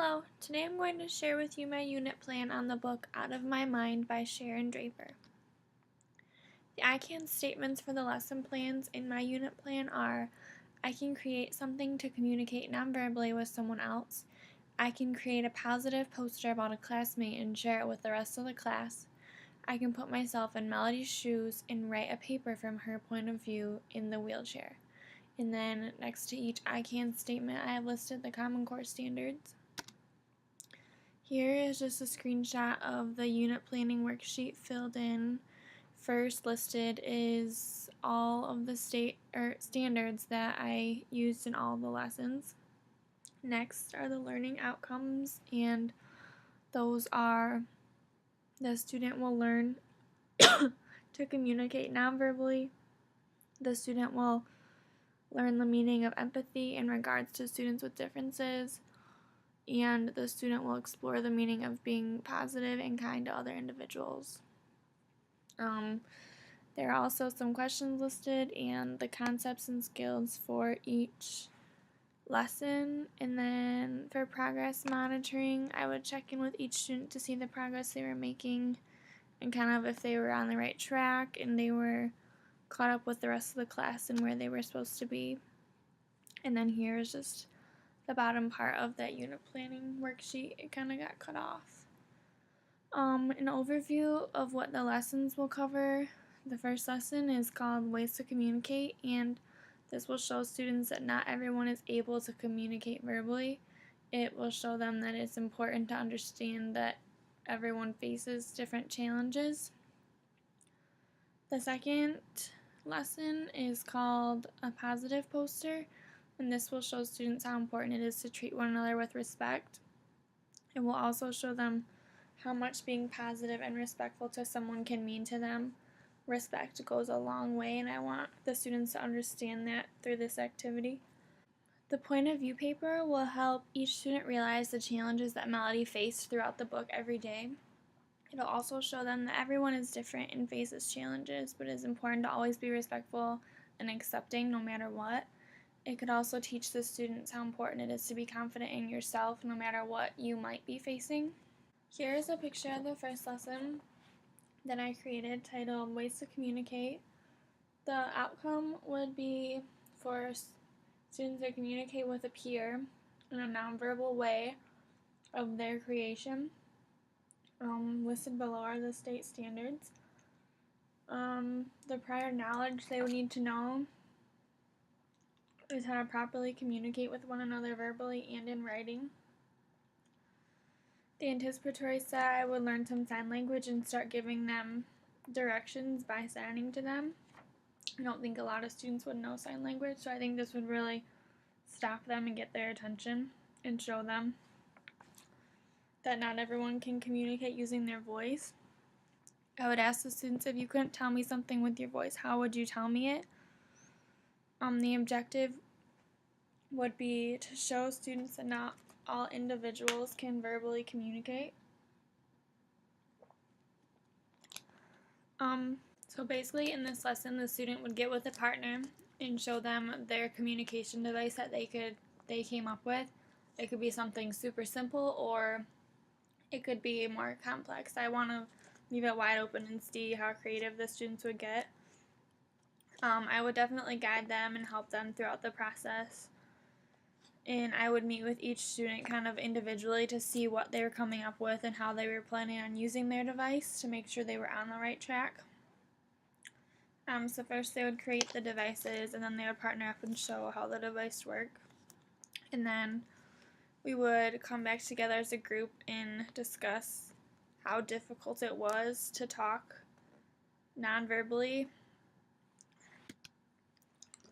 Hello, today I'm going to share with you my unit plan on the book Out of My Mind by Sharon Draper. The I can statements for the lesson plans in my unit plan are: I can create something to communicate nonverbally with someone else. I can create a positive poster about a classmate and share it with the rest of the class. I can put myself in Melody's shoes and write a paper from her point of view in the wheelchair. And then next to each I can statement, I have listed the Common Core standards. Here is just a screenshot of the unit planning worksheet filled in. First listed is all of the standards that I used in all the lessons. Next are the learning outcomes, and those are: the student will learn to communicate nonverbally. The student will learn the meaning of empathy in regards to students with differences. And the student will explore the meaning of being positive and kind to other individuals. There are also some questions listed and the concepts and skills for each lesson. And then for progress monitoring, I would check in with each student to see the progress they were making and kind of if they were on the right track and they were caught up with the rest of the class and where they were supposed to be. And then here is just the bottom part of that unit planning worksheet. It kind of got cut off. An overview of what the lessons will cover. The first lesson is called Ways to Communicate, and this will show students that not everyone is able to communicate verbally. It will show them that it's important to understand that everyone faces different challenges. The second lesson is called A Positive Poster, and this will show students how important it is to treat one another with respect. It will also show them how much being positive and respectful to someone can mean to them. Respect goes a long way, and I want the students to understand that through this activity. The point of view paper will help each student realize the challenges that Melody faced throughout the book every day. It'll also show them that everyone is different and faces challenges, but it is important to always be respectful and accepting no matter what. It could also teach the students how important it is to be confident in yourself no matter what you might be facing. Here is a picture of the first lesson that I created titled Ways to Communicate. The outcome would be for students to communicate with a peer in a nonverbal way of their creation. Listed below are the state standards. The prior knowledge they would need to know is how to properly communicate with one another verbally and in writing. The anticipatory set, I would learn some sign language and start giving them directions by signing to them. I don't think a lot of students would know sign language, so I think this would really stop them and get their attention and show them that not everyone can communicate using their voice. I would ask the students, if you couldn't tell me something with your voice, how would you tell me it? The objective would be to show students that not all individuals can verbally communicate. So basically in this lesson, the student would get with a partner and show them their communication device that they came up with. It could be something super simple or it could be more complex. I want to leave it wide open and see how creative the students would get. I would definitely guide them and help them throughout the process. And I would meet with each student kind of individually to see what they were coming up with and how they were planning on using their device to make sure they were on the right track. So first they would create the devices and then they would partner up and show how the device worked. And then we would come back together as a group and discuss how difficult it was to talk non-verbally.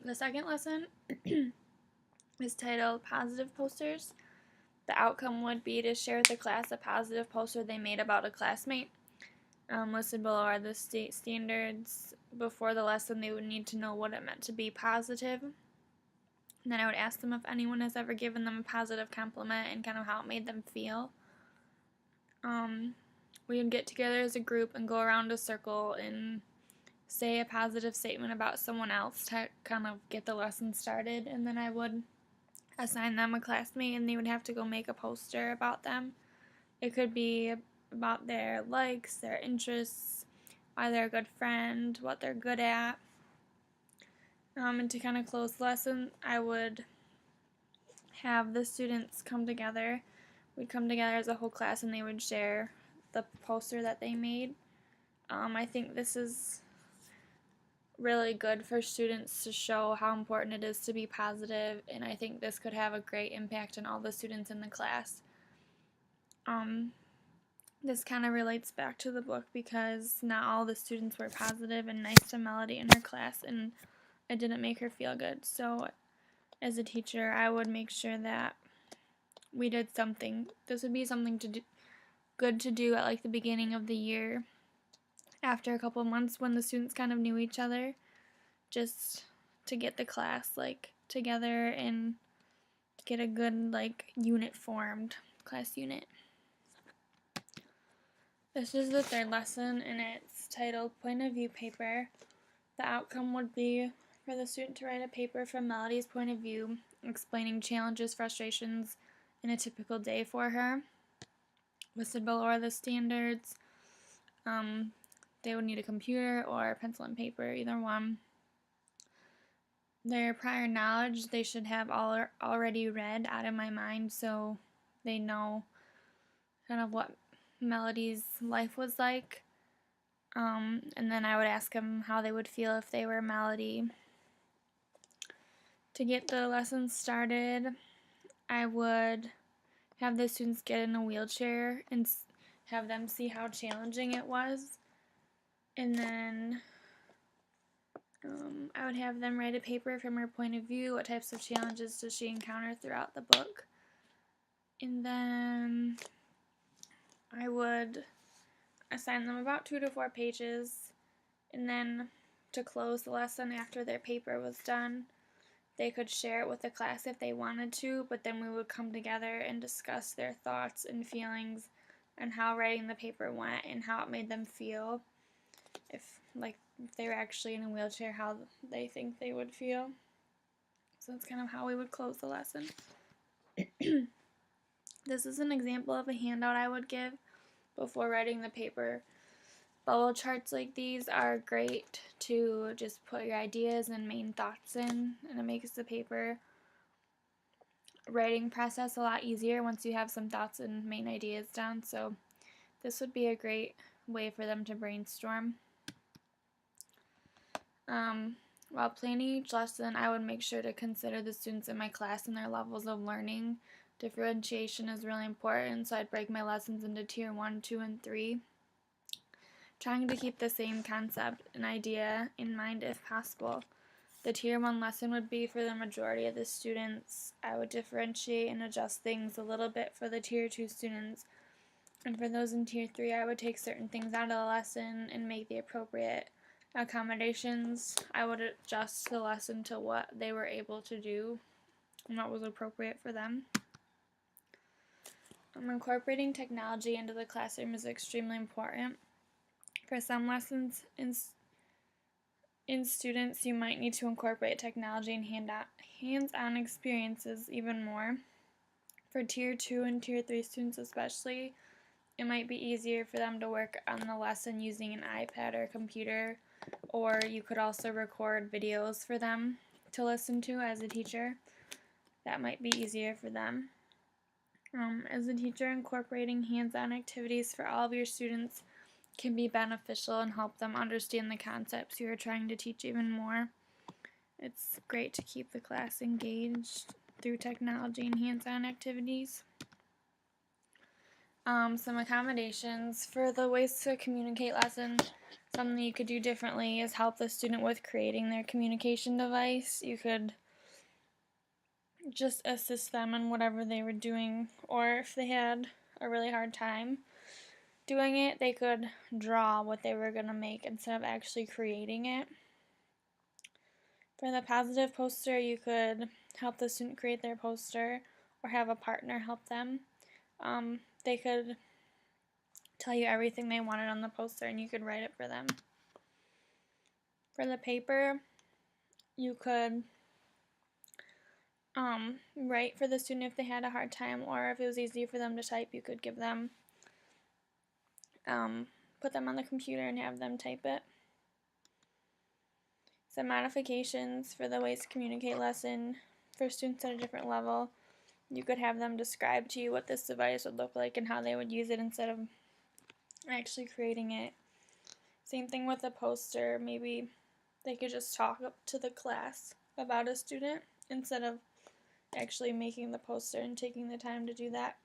The second lesson is titled Positive Posters. The outcome would be to share with the class a positive poster they made about a classmate. Listed below are the state standards. Before the lesson, they would need to know what it meant to be positive. And then I would ask them if anyone has ever given them a positive compliment and kind of how it made them feel. We would get together as a group and go around a circle and say a positive statement about someone else to kind of get the lesson started. And then I would assign them a classmate and they would have to go make a poster about them. It could be about their likes, their interests, why they're a good friend, what they're good at. And to kind of close the lesson, I would have the students come together. We'd come together as a whole class and they would share the poster that they made. I think this is really good for students to show how important it is to be positive, and I think this could have a great impact on all the students in the class. This kind of relates back to the book because not all the students were positive and nice to Melody in her class, and it didn't make her feel good. So as a teacher, I would make sure that we did something. This would be something good to do at like the beginning of the year, after a couple of months when the students kind of knew each other, just to get the class like together and get a good like unit formed, class unit. This is the third lesson and it's titled Point of View Paper. The outcome would be for the student to write a paper from Melody's point of view, explaining challenges, frustrations in a typical day for her. Listed below are the standards. They would need a computer or pencil and paper, either one. Their prior knowledge, they should have already read Out of My Mind, so they know kind of what Melody's life was like. And then I would ask them how they would feel if they were Melody. To get the lesson started, I would have the students get in a wheelchair and have them see how challenging it was. And then I would have them write a paper from her point of view. What types of challenges does she encounter throughout the book? And then I would assign them about 2 to 4 pages. And then to close the lesson after their paper was done, they could share it with the class if they wanted to, but then we would come together and discuss their thoughts and feelings and how writing the paper went and how it made them feel. If they were actually in a wheelchair, how they think they would feel. So that's kind of how we would close the lesson. This is an example of a handout I would give before writing the paper. Bubble charts like these are great to just put your ideas and main thoughts in, and it makes the paper writing process a lot easier once you have some thoughts and main ideas down. So this would be a great way for them to brainstorm. While planning each lesson, I would make sure to consider the students in my class and their levels of learning. Differentiation is really important, so I'd break my lessons into tier 1, 2, and 3. Trying to keep the same concept and idea in mind if possible. The tier 1 lesson would be for the majority of the students. I would differentiate and adjust things a little bit for the tier 2 students. And for those in tier 3, I would take certain things out of the lesson and make the appropriate accommodations. I would adjust the lesson to what they were able to do and what was appropriate for them. Incorporating technology into the classroom is extremely important. For some lessons in students, you might need to incorporate technology and hands-on experiences even more. For tier 2 and tier 3 students especially, it might be easier for them to work on the lesson using an iPad or computer, or you could also record videos for them to listen to as a teacher. That might be easier for them. As a teacher, incorporating hands-on activities for all of your students can be beneficial and help them understand the concepts you are trying to teach even more. It's great to keep the class engaged through technology and hands-on activities. Some accommodations for the ways to communicate lesson. Something you could do differently is help the student with creating their communication device. You could just assist them in whatever they were doing, or if they had a really hard time doing it, they could draw what they were going to make instead of actually creating it. For the positive poster, you could help the student create their poster or have a partner help them. They could tell you everything they wanted on the poster and you could write it for them. For the paper, you could write for the student if they had a hard time, or if it was easy for them to type, you could give them, put them on the computer and have them type it. Some modifications for the ways to communicate lesson for students at a different level. You could have them describe to you what this device would look like and how they would use it instead of actually creating it. Same thing with a poster. Maybe they could just talk up to the class about a student instead of actually making the poster and taking the time to do that.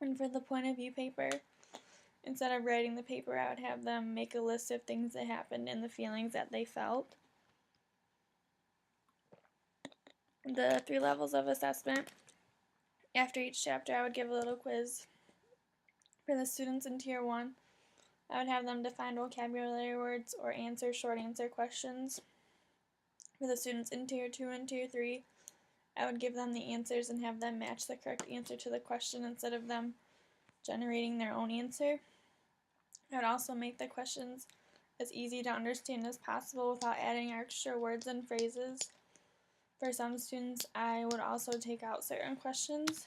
And for the point of view paper, instead of writing the paper, I would have them make a list of things that happened and the feelings that they felt. The 3 levels of assessment. After each chapter, I would give a little quiz. For the students in Tier 1, I would have them define vocabulary words or answer short answer questions. For the students in Tier 2 and Tier 3, I would give them the answers and have them match the correct answer to the question instead of them generating their own answer. I would also make the questions as easy to understand as possible without adding extra words and phrases. For some students, I would also take out certain questions